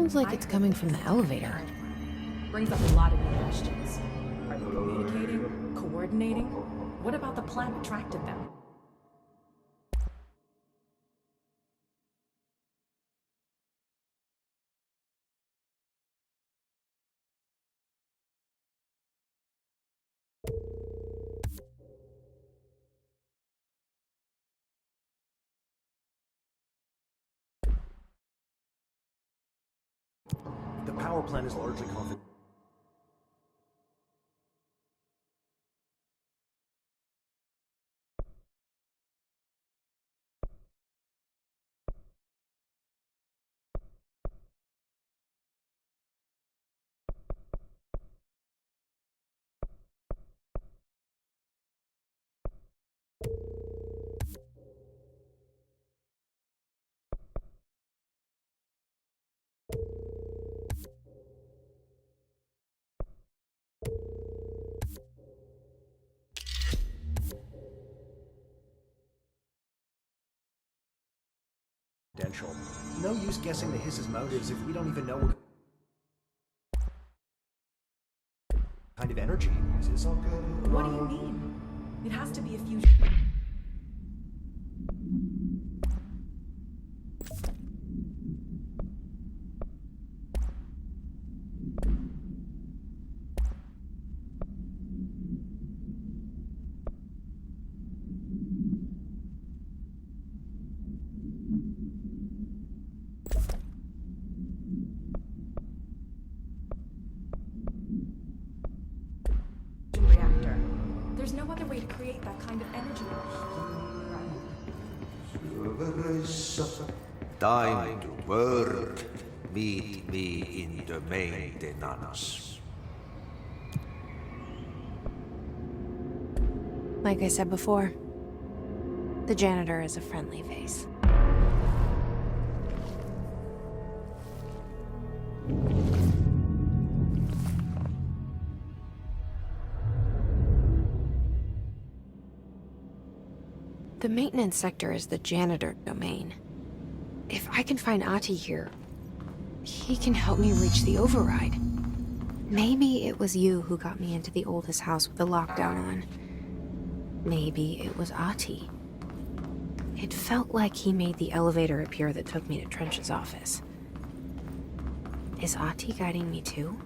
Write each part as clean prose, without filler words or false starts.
sounds like it's coming from the elevator. Brings up a lot of new questions. Are they communicating? Coordinating? What about the plan attracted them? The power plant is largely confidential. No use guessing the hiss's motives if we don't even know what kind of energy he uses. What do you mean? It has to be a fusion. Reactor. There's no other way to create that kind of energy. Time to work. Meet me in the maintenance. Like I said before, the janitor is a friendly face. The maintenance sector is the janitor domain. If I can find Ahti here, he can help me reach the override. Maybe it was you who got me into the oldest house with the lockdown on. Maybe it was Ahti. It felt like he made the elevator appear that took me to Trench's office. Is Ahti guiding me too?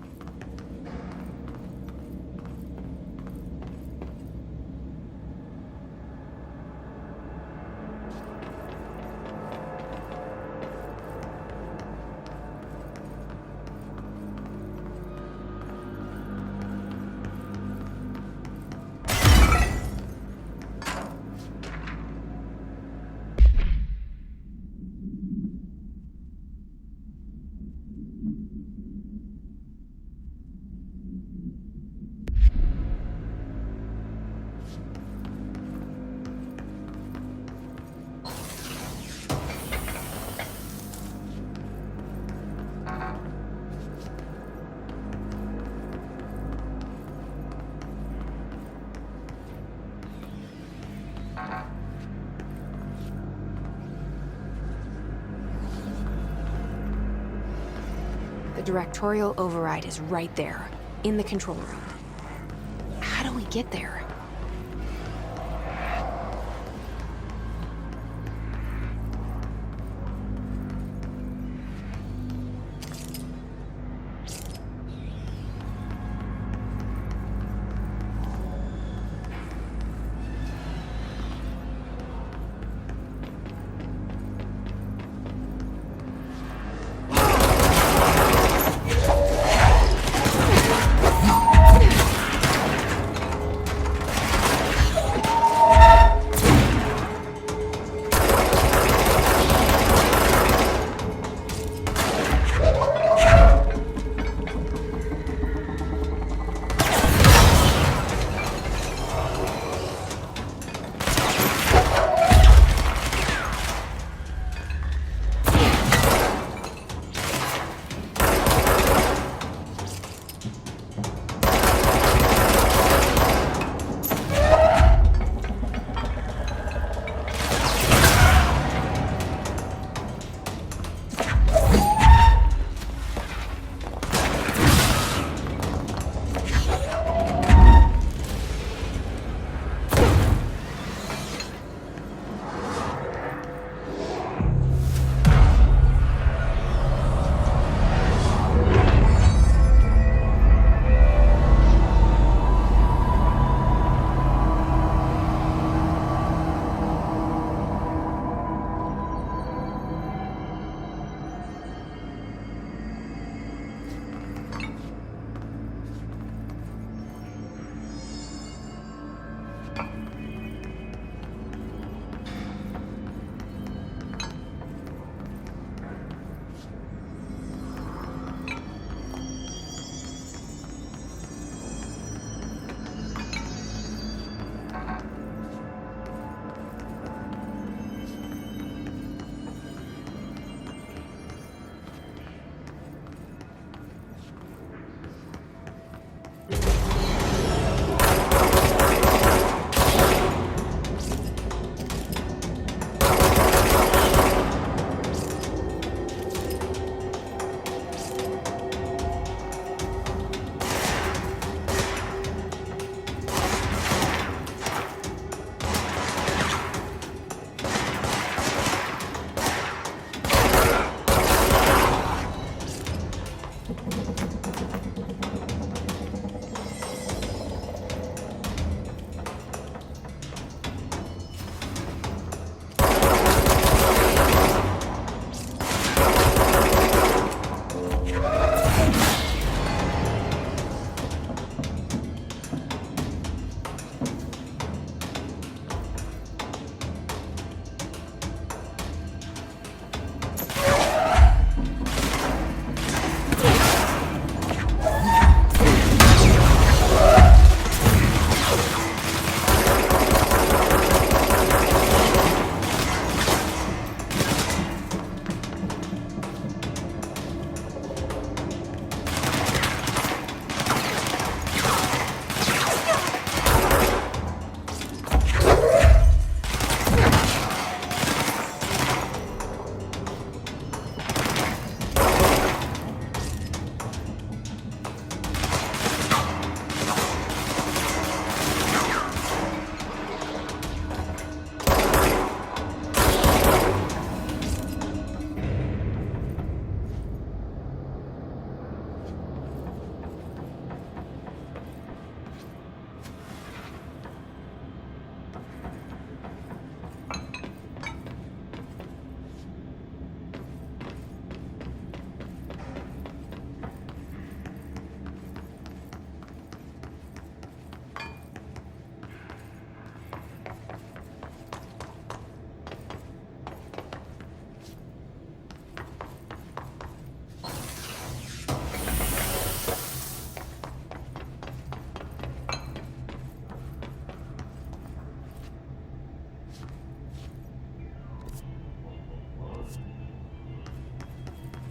The Directorial override is right there, in the control room. How do we get there?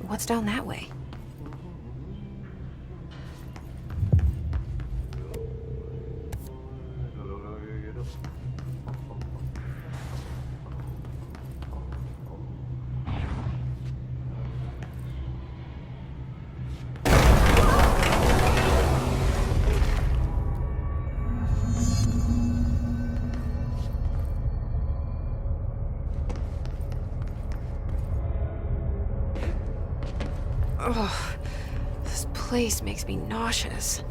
What's down that way? Ugh, this place makes me nauseous.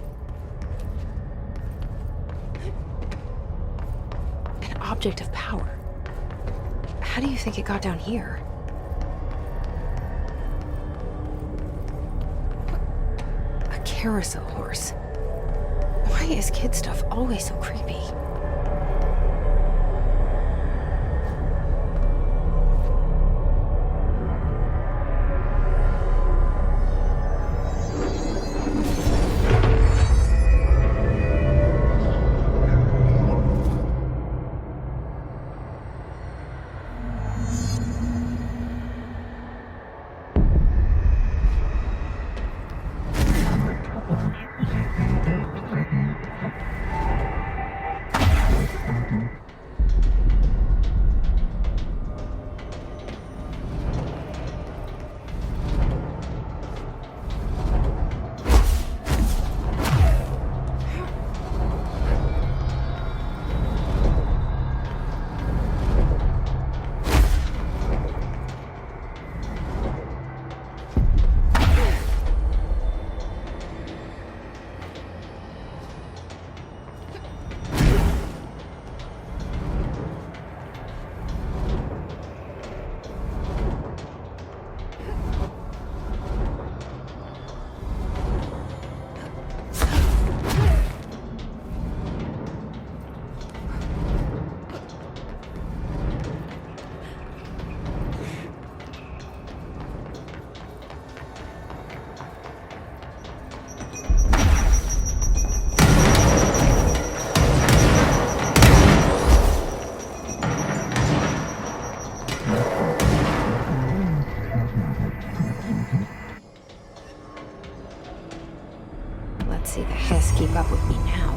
An object of power. How do you think it got down here? A carousel horse. Why is kid stuff always so creepy? Let's see the Hess keep up with me now.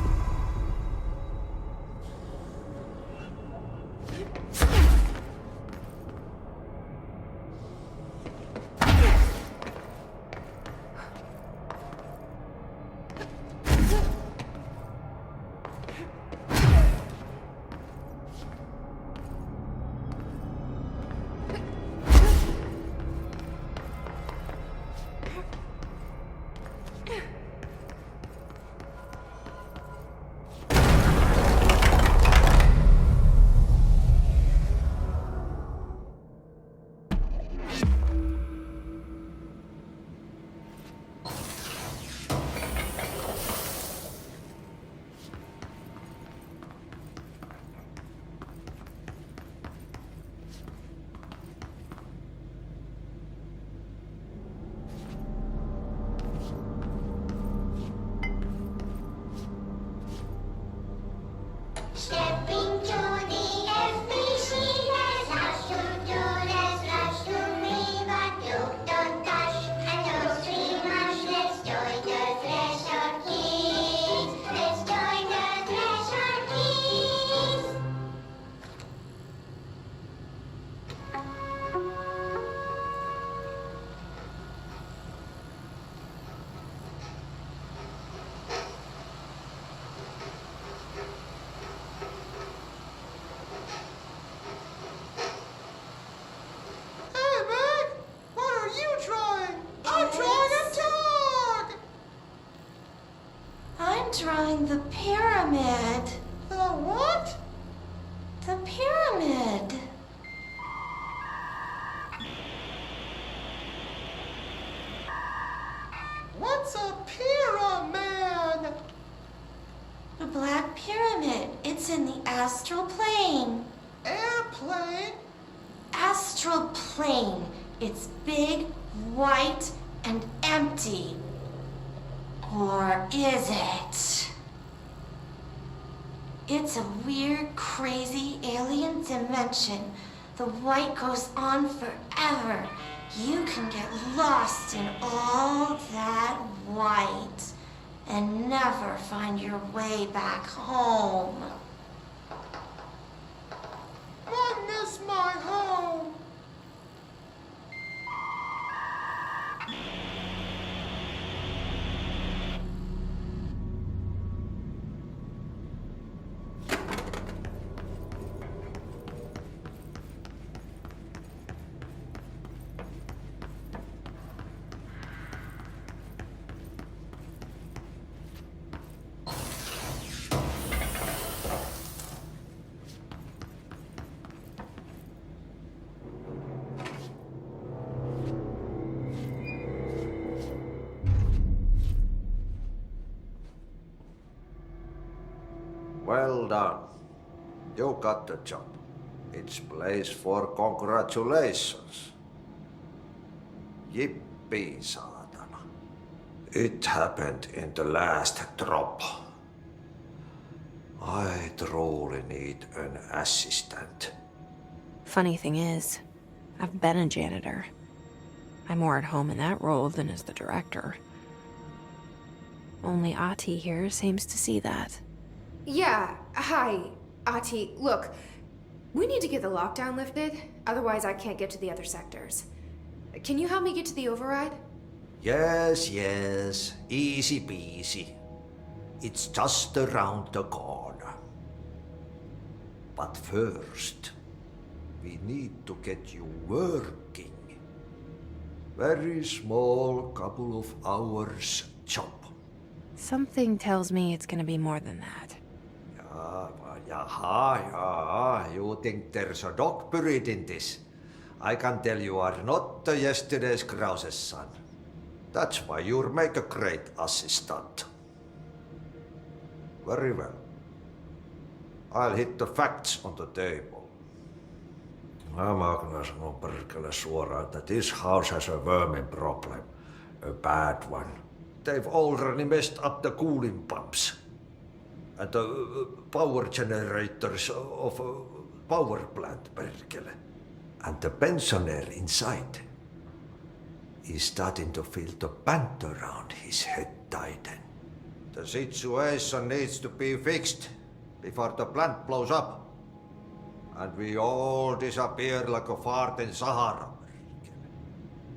Stepping to the FBC, let's rush to me, but don't touch and don't scream much. Let's join the Thresher Kids. Let's join the Thresher Kids. I'm drawing the pyramid. The what? The pyramid. What's a pyramid? The Black Pyramid. It's in the astral plane. Airplane? Astral plane. It's big, white, and empty. Or is it? It's a weird, crazy alien dimension. The white goes on forever, you can get lost in all that white and never find your way back home. I miss my home. Well done. You got the job. It's place for congratulations. Yippee, saatana. It happened in the last drop. I truly need an assistant. Funny thing is, I've been a janitor. I'm more at home in that role than as the director. Only Ati here seems to see that. Yeah, hi, Ati. Look, we need to get the lockdown lifted, otherwise I can't get to the other sectors. Can you help me get to the override? Yes, yes. Easy peasy. It's just around the corner. But first, we need to get you working. Very small, couple of hours job. Something tells me it's gonna be more than that. Jaha, you think there's a dog buried in this? I can tell you are not the yesterday's Krause's son. That's why you'll make a great assistant. Very well. I'll hit the facts on the table. Mä kyllä sanon perkele suoraan, että this house has a vermin problem. A bad one. They've already messed up the cooling pumps. And the power generators of a power plant, perkele. And the pensioner inside is starting to feel the band around his head tighten. The situation needs to be fixed before the plant blows up. And we all disappear like a fart in Sahara.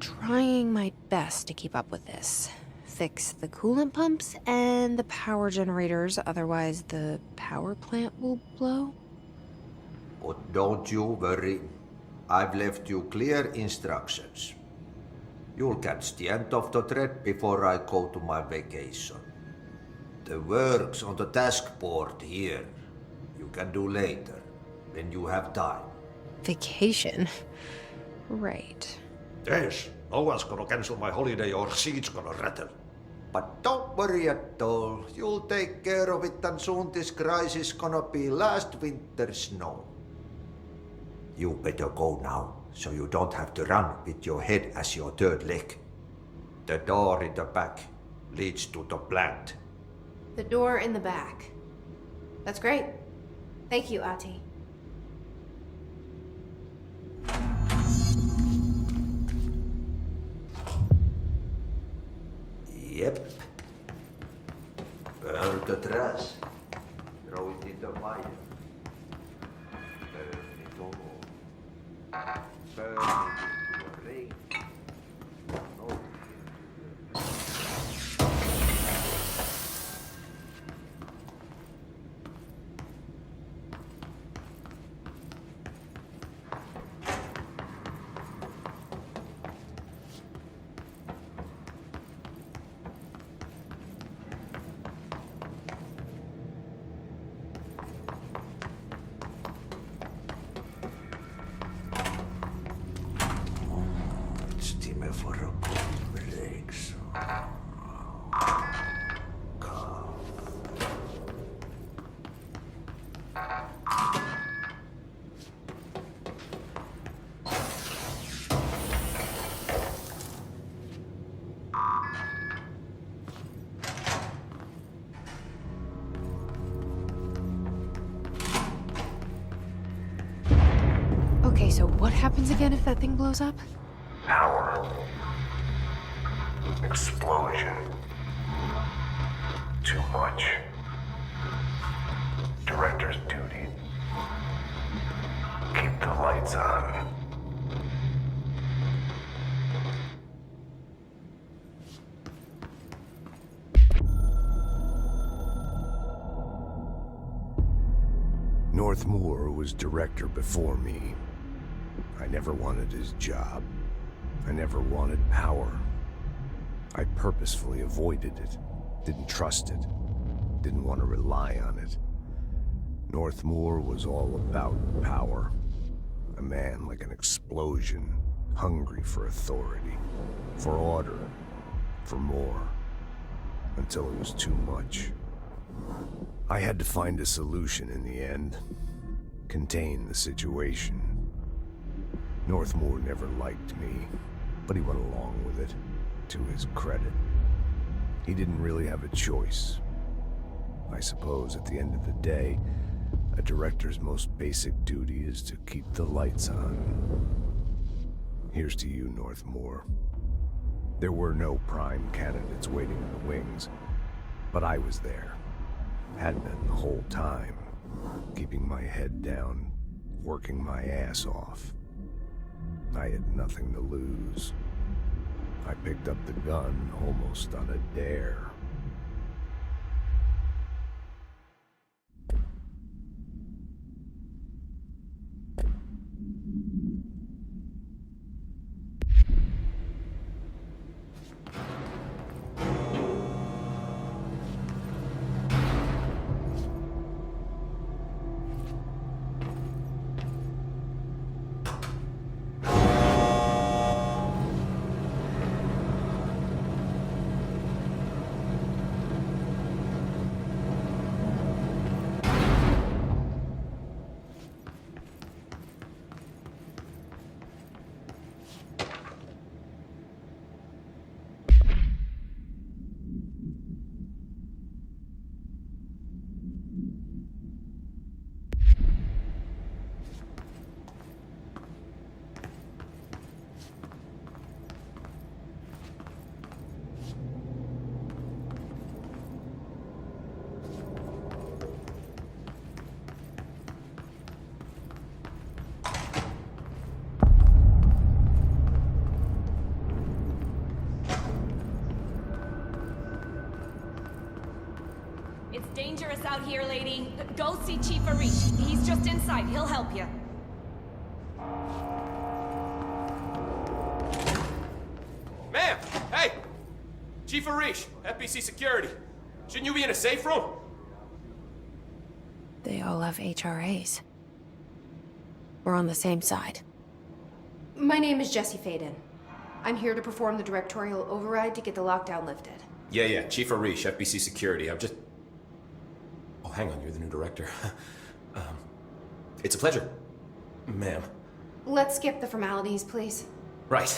Trying my best to keep up with this. Fix the coolant pumps and the power generators, otherwise the power plant will blow. But don't you worry. I've left you clear instructions. You'll catch the end of the thread before I go to my vacation. The work's on the task board here. You can do later, when you have time. Vacation? Right. Yes, no one's gonna cancel my holiday or seat's gonna rattle. But don't worry at all. You'll take care of it and soon this crisis gonna be last winter's snow. You better go now, so you don't have to run with your head as your third leg. The door in the back leads to the plant. The door in the back. That's great. Thank you, Ati. Yep. Burn the trash. Throw it in the fire. Burn it all. Burn it into the rain. No. It's time for a cold break, so... Come. Okay, so what happens again if that thing blows up? Power. Explosion. Too much. Director's duty. Keep the lights on. Northmoor was director before me. I never wanted his job. I never wanted power. I purposefully avoided it, didn't trust it, didn't want to rely on it. Northmoor was all about power. A man like an explosion, hungry for authority, for order, for more, until it was too much. I had to find a solution in the end, contain the situation. Northmoor never liked me, but he went along with it, to his credit. He didn't really have a choice. I suppose at the end of the day, a director's most basic duty is to keep the lights on. Here's to you, Northmoor. There were no prime candidates waiting in the wings, but I was there. Had been the whole time, keeping my head down, working my ass off. I had nothing to lose. I picked up the gun almost on a dare. It's dangerous out here, lady. Go see Chief Arish. He's just inside. He'll help you. Ma'am! Hey! Chief Arish, FBC Security. Shouldn't you be in a safe room? They all have HRAs. We're on the same side. My name is Jesse Faden. I'm here to perform the directorial override to get the lockdown lifted. Yeah, Chief Arish, FBC Security. I'm just... Oh, hang on, you're the new director. It's a pleasure, ma'am. Let's skip the formalities, please. Right.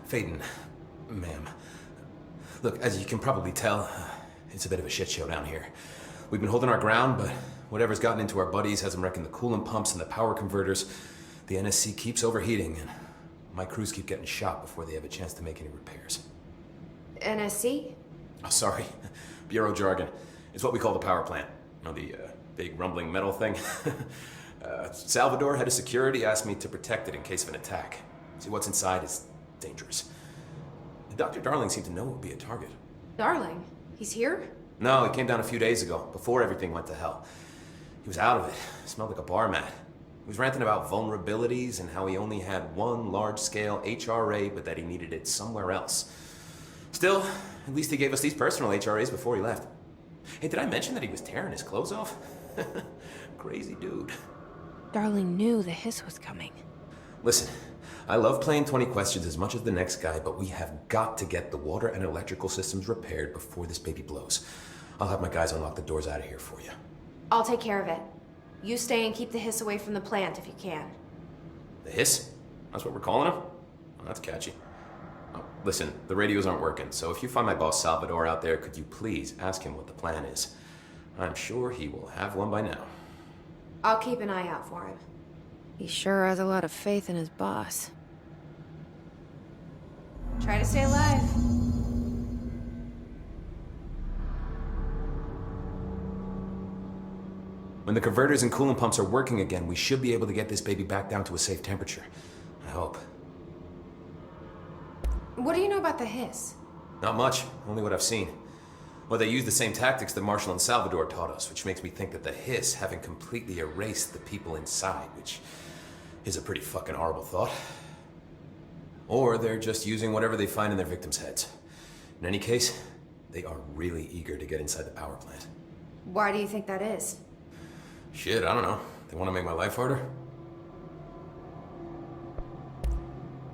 Faden, ma'am. Look, as you can probably tell, it's a bit of a shit show down here. We've been holding our ground, but whatever's gotten into our buddies has them wrecking the coolant pumps and the power converters. The NSC keeps overheating, and my crews keep getting shot before they have a chance to make any repairs. NSC? Oh, sorry. Bureau jargon. It's what we call the power plant. You know, the big rumbling metal thing? Salvador, head of security, asked me to protect it in case of an attack. See, what's inside is dangerous. Dr. Darling seemed to know it would be a target. Darling? He's here? No, he came down a few days ago, before everything went to hell. He was out of it. Smelled like a bar mat. He was ranting about vulnerabilities and how he only had one large-scale HRA, but that he needed it somewhere else. Still, at least he gave us these personal HRAs before he left. Hey, did I mention that he was tearing his clothes off? Crazy dude. Darling knew the hiss was coming. Listen, I love playing 20 questions as much as the next guy, but we have got to get the water and electrical systems repaired before this baby blows. I'll have my guys unlock the doors out of here for you. I'll take care of it. You stay and keep the hiss away from the plant if you can. The hiss? That's what we're calling him? Oh, that's catchy. Oh, listen, the radios aren't working, so if you find my boss Salvador out there, could you please ask him what the plan is? I'm sure he will have one by now. I'll keep an eye out for him. He sure has a lot of faith in his boss. Try to stay alive. When the converters and coolant pumps are working again, we should be able to get this baby back down to a safe temperature. I hope. What do you know about the hiss? Not much, only what I've seen. Well, they use the same tactics that Marshall and Salvador taught us, which makes me think that the hiss haven't completely erased the people inside, which is a pretty fucking horrible thought. Or they're just using whatever they find in their victims' heads. In any case, they are really eager to get inside the power plant. Why do you think that is? Shit, I don't know. They want to make my life harder?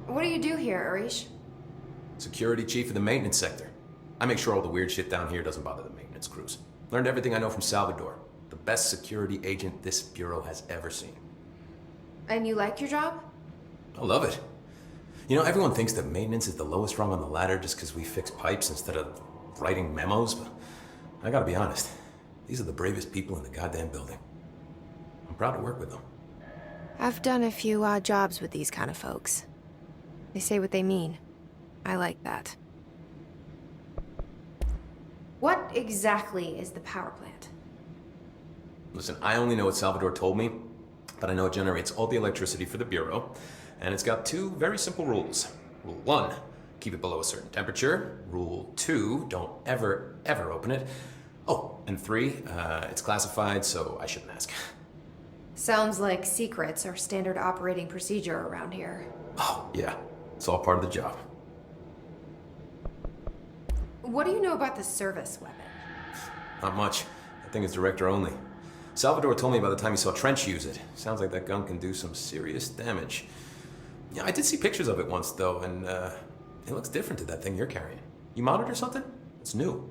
What do you do here, Arish? Security chief of the maintenance sector. I make sure all the weird shit down here doesn't bother the maintenance crews. Learned everything I know from Salvador, the best security agent this bureau has ever seen. And you like your job? I love it. You know, everyone thinks that maintenance is the lowest rung on the ladder just because we fix pipes instead of writing memos, but I gotta be honest, these are the bravest people in the goddamn building. I'm proud to work with them. I've done a few odd jobs with these kind of folks. They say what they mean. I like that. What exactly is the power plant? Listen, I only know what Salvador told me, but I know it generates all the electricity for the Bureau, and it's got two very simple rules. Rule 1, keep it below a certain temperature. Rule 2, don't ever, ever open it. Oh, and 3, it's classified, so I shouldn't ask. Sounds like secrets are standard operating procedure around here. Oh, yeah. It's all part of the job. What do you know about the service weapon? Not much. That thing is director only. Salvador told me by the time he saw Trench use it. Sounds like that gun can do some serious damage. Yeah, I did see pictures of it once, though, and it looks different to that thing you're carrying. You monitor something? It's new.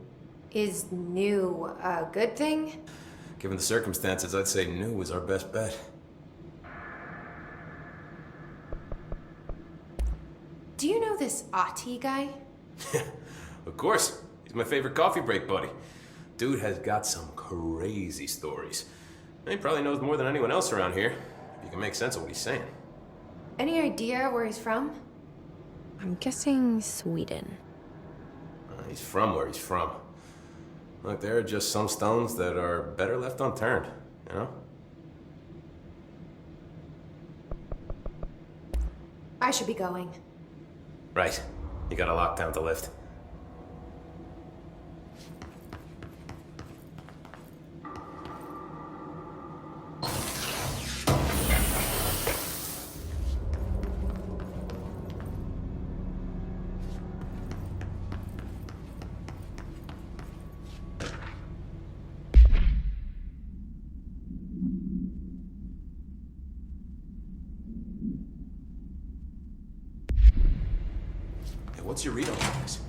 Is new a good thing? Given the circumstances, I'd say new is our best bet. Do you know this Ati guy? Of course. He's my favorite coffee break buddy. Dude has got some crazy stories. And he probably knows more than anyone else around here, if you can make sense of what he's saying. Any idea where he's from? I'm guessing Sweden. He's from where he's from. Look, there are just some stones that are better left unturned, you know? I should be going. Right. You got a lockdown to lift. Hey, what's your read on things?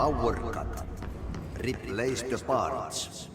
Power cut. Replace the parts.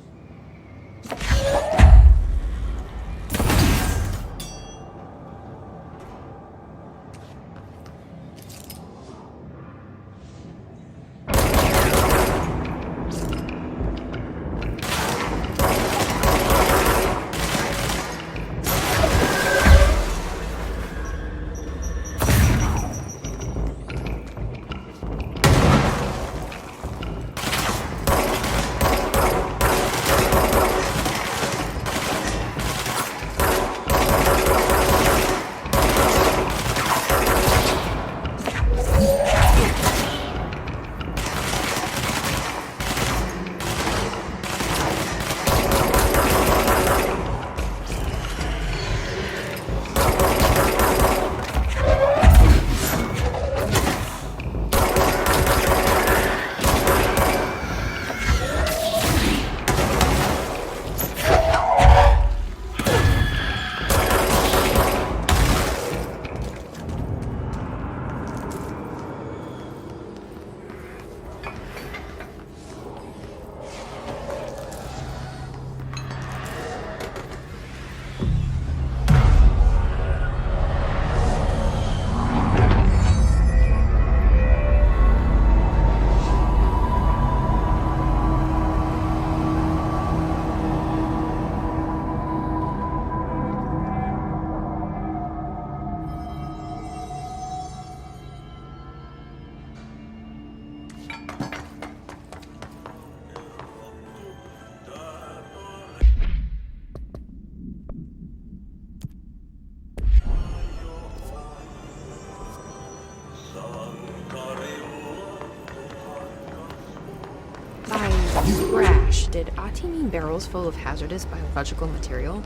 Crash. Did Ati mean barrels full of hazardous biological material?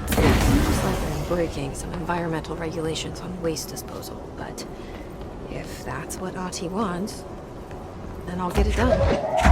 Seems like I'm breaking some environmental regulations on waste disposal, but if that's what Ati wants, then I'll get it done.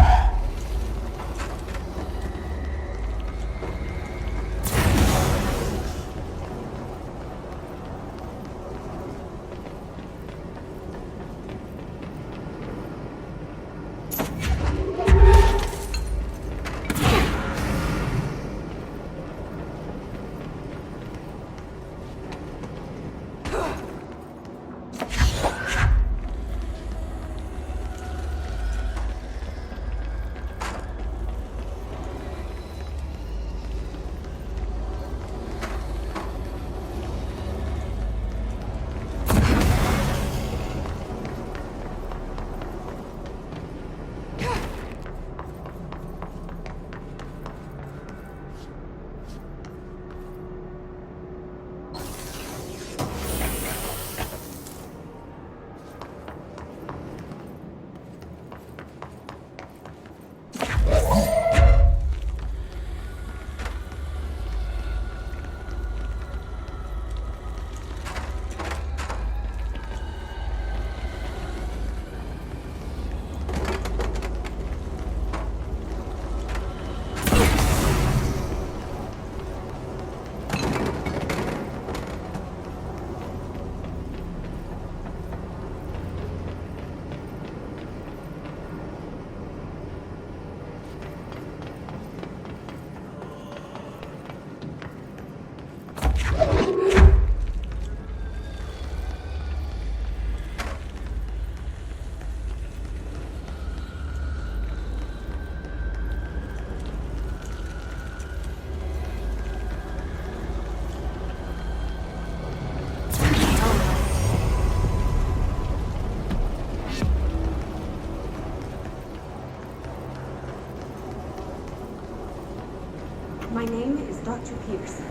My name is Dr. Pierce,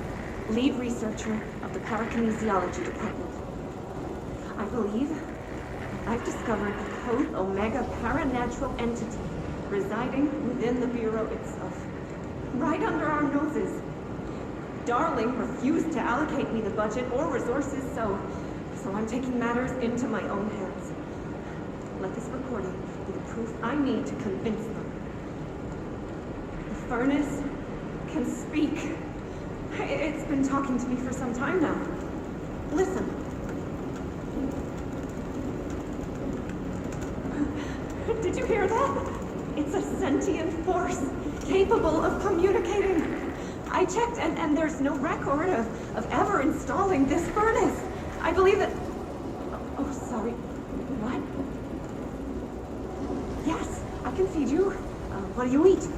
lead researcher of the Parakinesiology Department. I believe I've discovered a Code Omega paranatural entity residing within the Bureau itself, right under our noses. Darling refused to allocate me the budget or resources, so I'm taking matters into my own hands. Let this recording be the proof I need to convince them. The furnace can speak. It's been talking to me for some time now. Listen. Did you hear that? It's a sentient force, capable of communicating. I checked, and there's no record of ever installing this furnace. I believe that... Oh, sorry. What? Yes, I can feed you. What do you eat?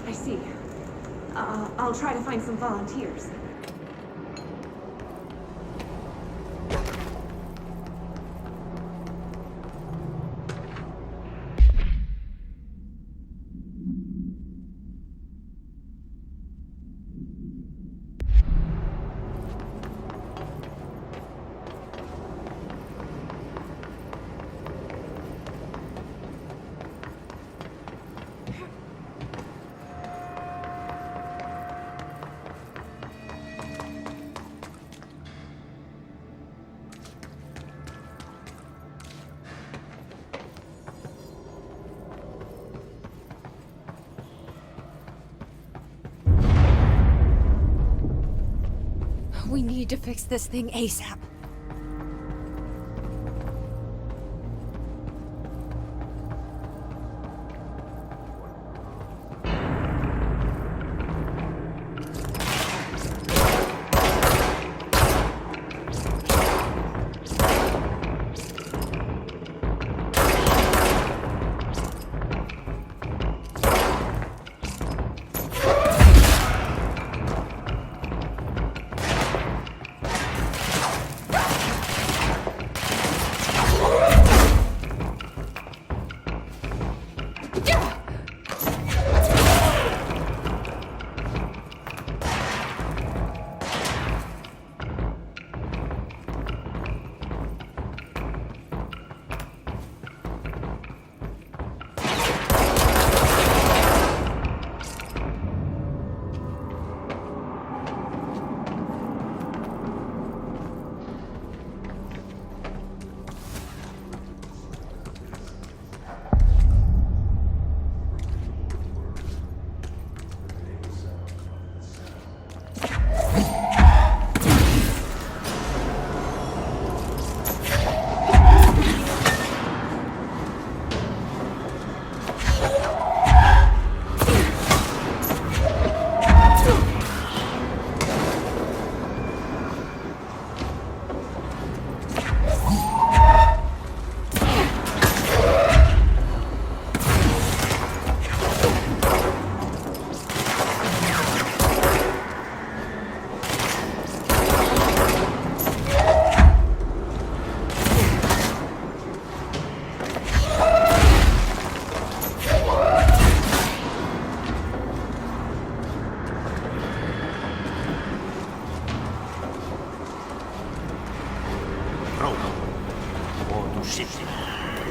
I see. I'll try to find some volunteers. We need to fix this thing ASAP.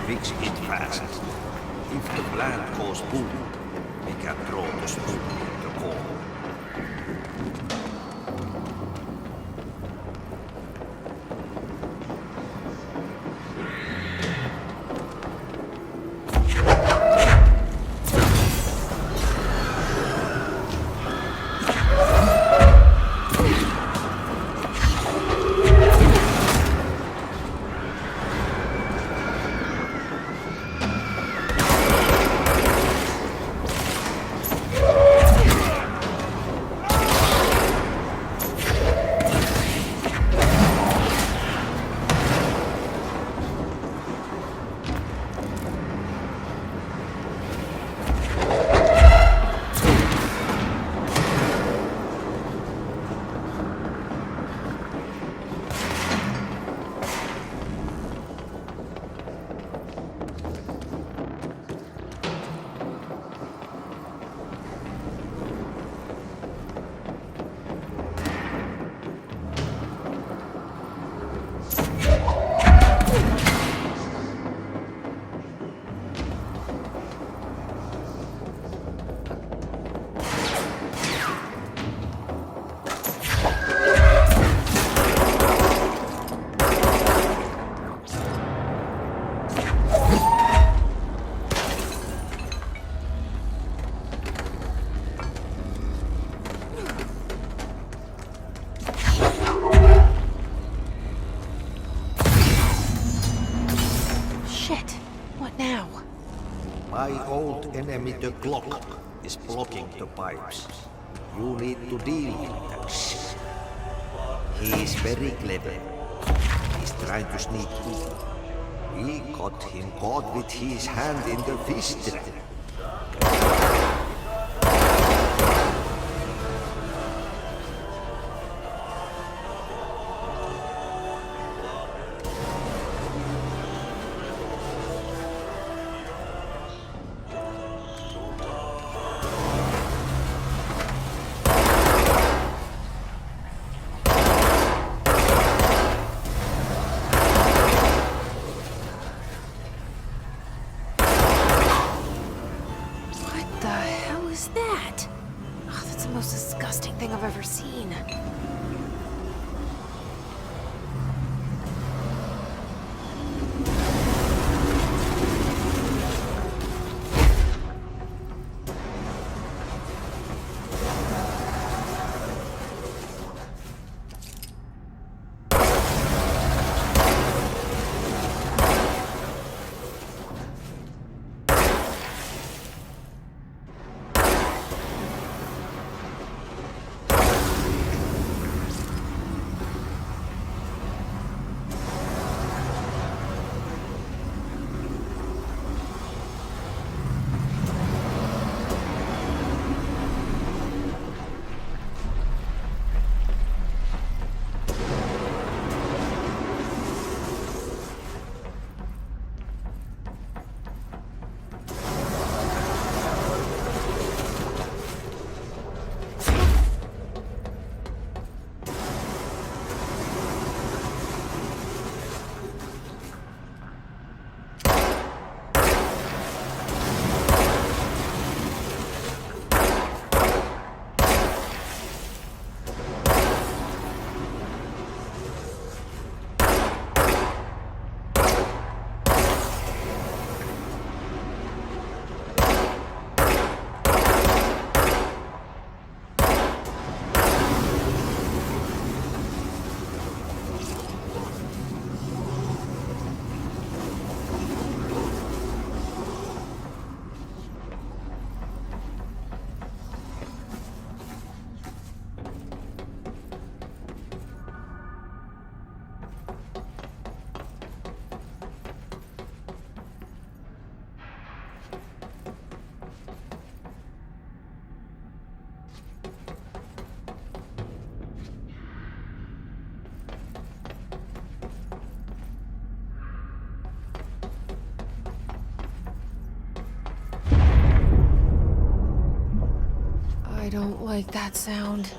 Miksi it pääset? If the plant goes boom, we can throw the spoon in the coal. My old enemy, the clock, is blocking the pipes. You need to deal with that shit. He is very clever. He's trying to sneak in. We got him caught with his hand in the fish trap. What the hell is that? Oh, that's the most disgusting thing I've ever seen. I don't like that sound.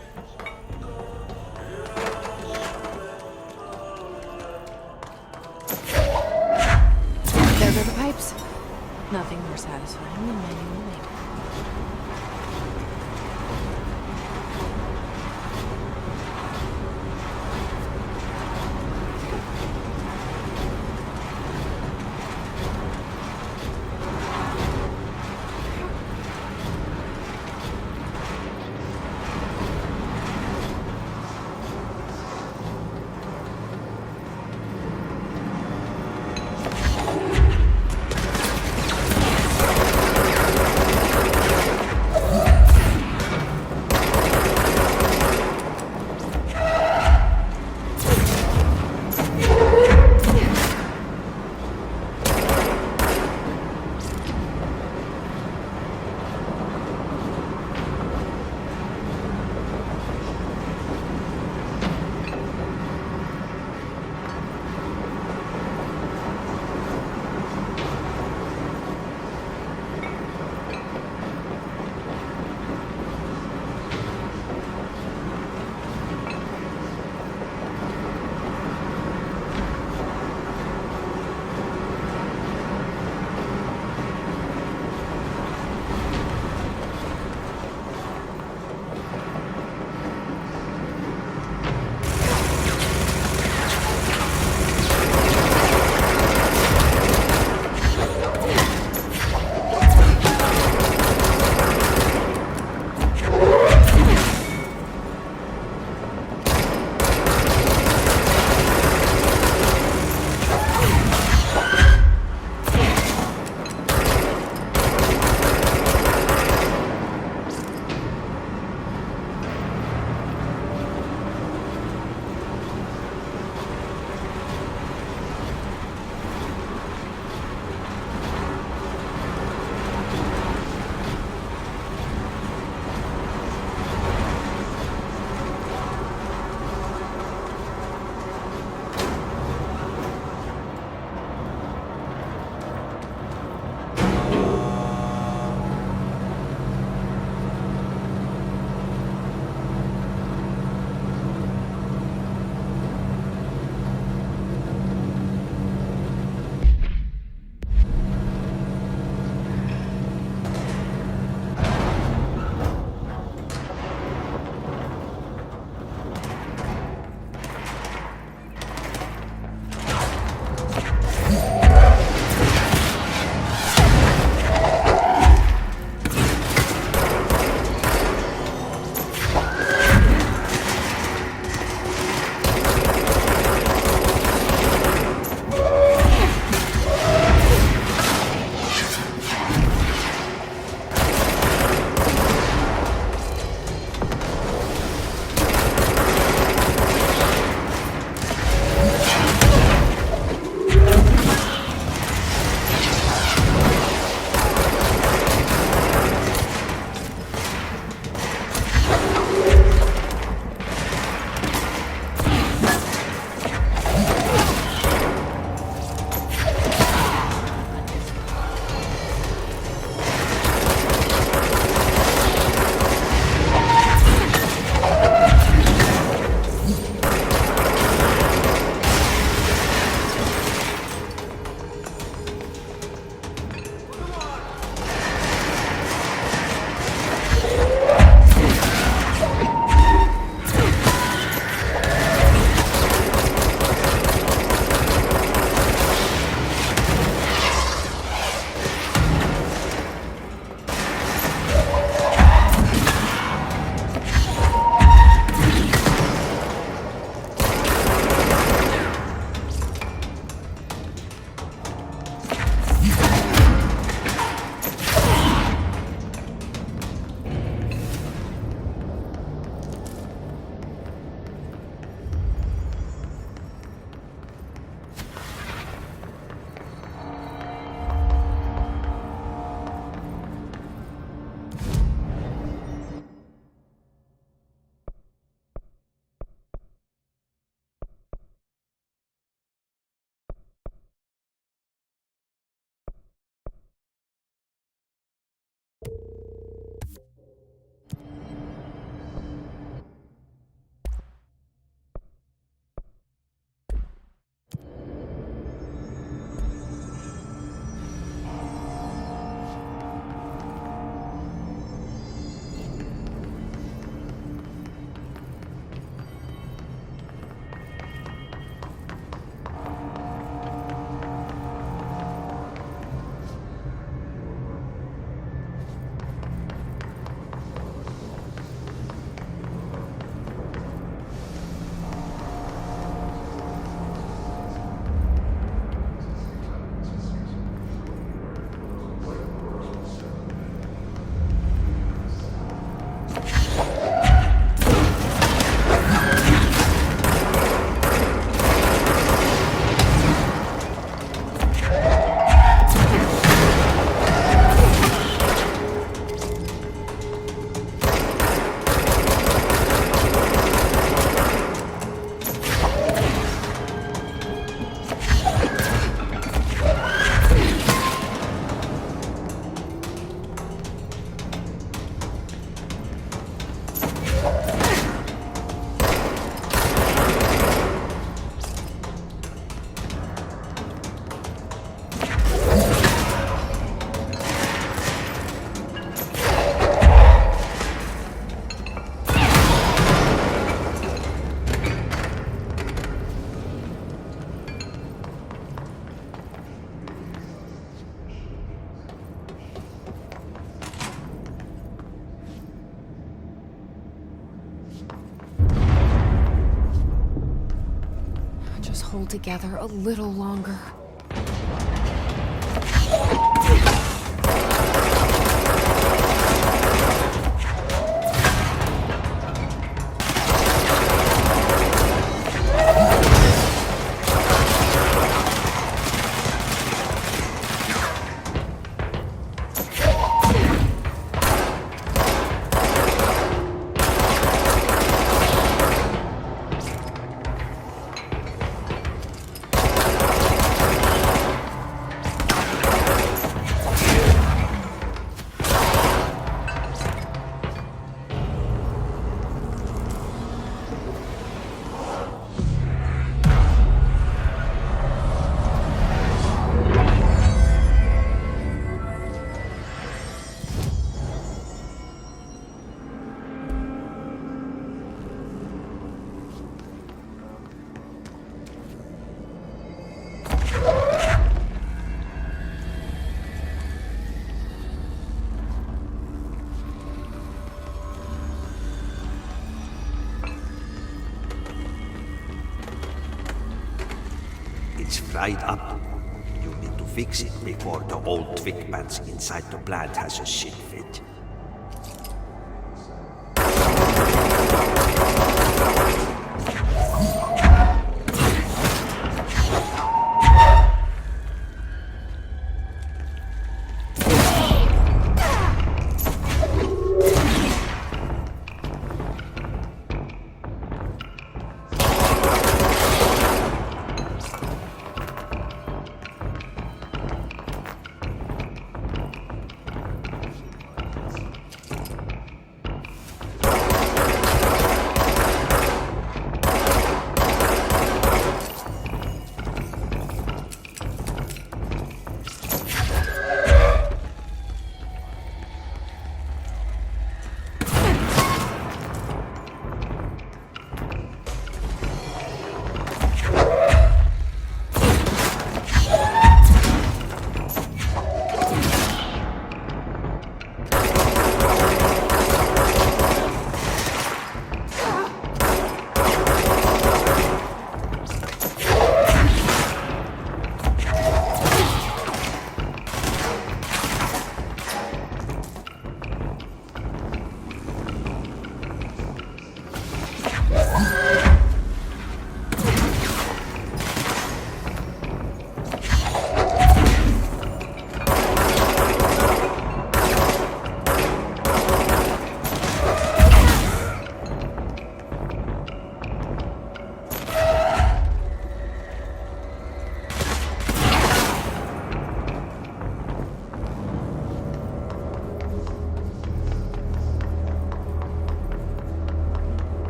There go the pipes. Nothing more satisfying than manual labor. Just hold together a little longer. It's fried up. You need to fix it before the old twig bats inside the plant has a shit fit.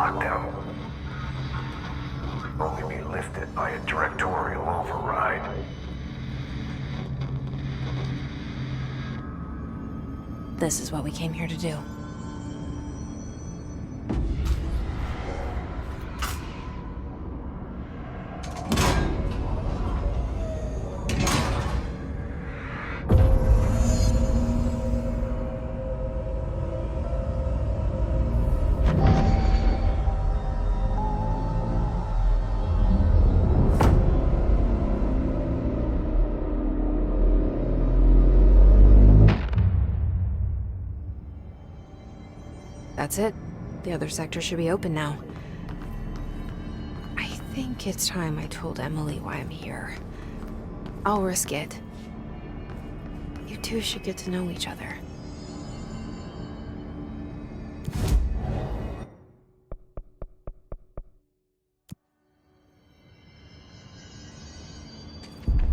lockdown will only be lifted by a directorial override. This is what we came here to do. That's it. The other sector should be open now. I think it's time I told Emily why I'm here. I'll risk it. You two should get to know each other.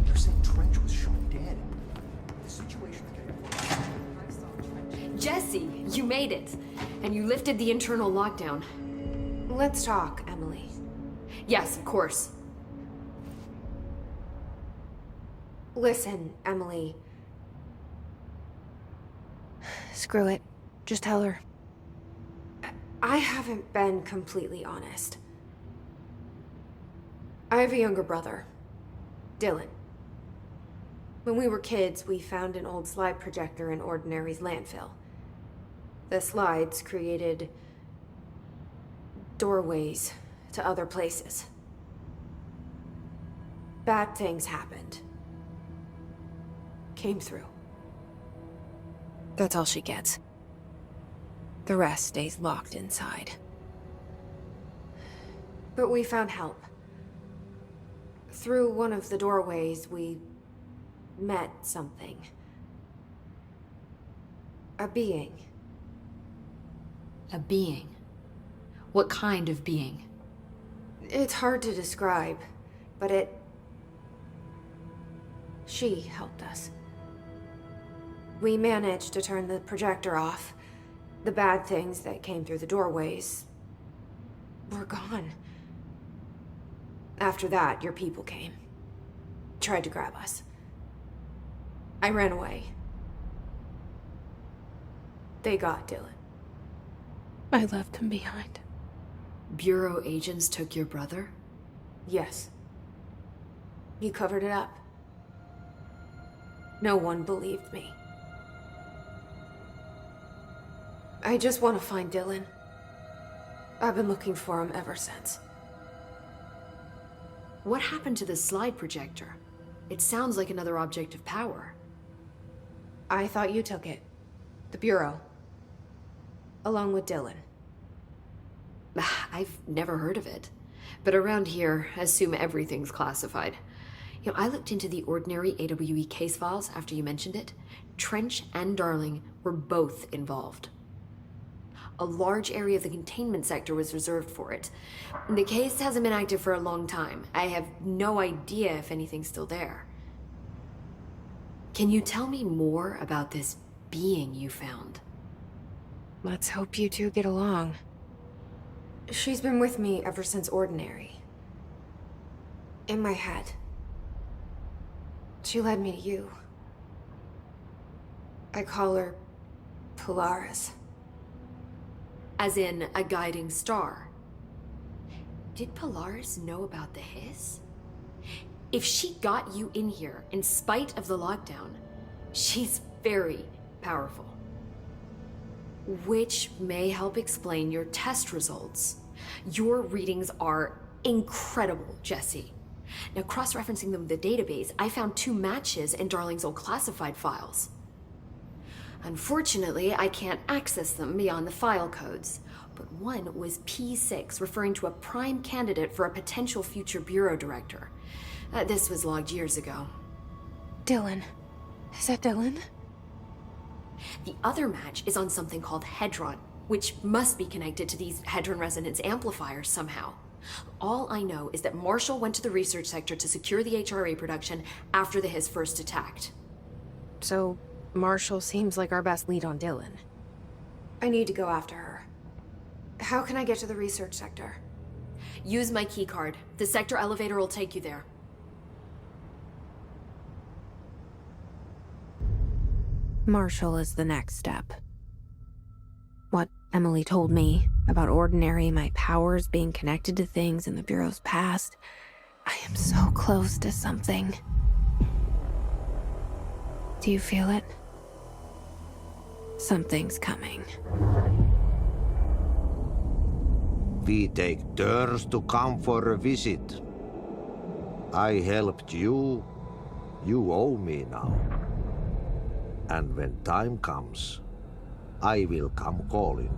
They're saying Trench was shot dead. The situation's getting Jesse, you made it. And you lifted the internal lockdown. Let's talk, Emily. Yes, of course. Listen, Emily. Screw it. Just tell her. I haven't been completely honest. I have a younger brother, Dylan. When we were kids, we found an old slide projector in Ordinary's landfill. The slides created doorways to other places. Bad things happened. Came through. That's all she gets. The rest stays locked inside. But we found help. Through one of the doorways, we met something. A being. A being? What kind of being? It's hard to describe, but she helped us. We managed to turn the projector off. The bad things that came through the doorways were gone. After that, your people came. Tried to grab us. I ran away. They got Dylan. I left him behind. Bureau agents took your brother? Yes. You covered it up. No one believed me. I just want to find Dylan. I've been looking for him ever since. What happened to the slide projector? It sounds like another object of power. I thought you took it. The Bureau. Along with Dylan. I've never heard of it. But around here, I assume everything's classified. You know, I looked into the Ordinary AWE case files after you mentioned it. Trench and Darling were both involved. A large area of the containment sector was reserved for it. The case hasn't been active for a long time. I have no idea if anything's still there. Can you tell me more about this being you found? Let's hope you two get along. She's been with me ever since Ordinary. In my head. She led me to you. I call her Polaris. As in a guiding star. Did Polaris know about the hiss? If she got you in here in spite of the lockdown, she's very powerful. Which may help explain your test results. Your readings are incredible, Jesse. Now, cross-referencing them with the database, I found 2 matches in Darling's old classified files. Unfortunately, I can't access them beyond the file codes, but one was P6, referring to a prime candidate for a potential future bureau director. This was logged years ago. Dylan. Is that Dylan? The other match is on something called Hedron, which must be connected to these Hedron resonance amplifiers somehow. All I know is that Marshall went to the research sector to secure the HRA production after the Hiss first attacked. So, Marshall seems like our best lead on Dylan. I need to go after her. How can I get to the research sector? Use my keycard. The sector elevator will take you there. Marshall is the next step. What Emily told me about Ordinary, my powers being connected to things in the Bureau's past, I am so close to something. Do you feel it? Something's coming. We take turns to come for a visit. I helped you. You owe me now. And when time comes, I will come calling.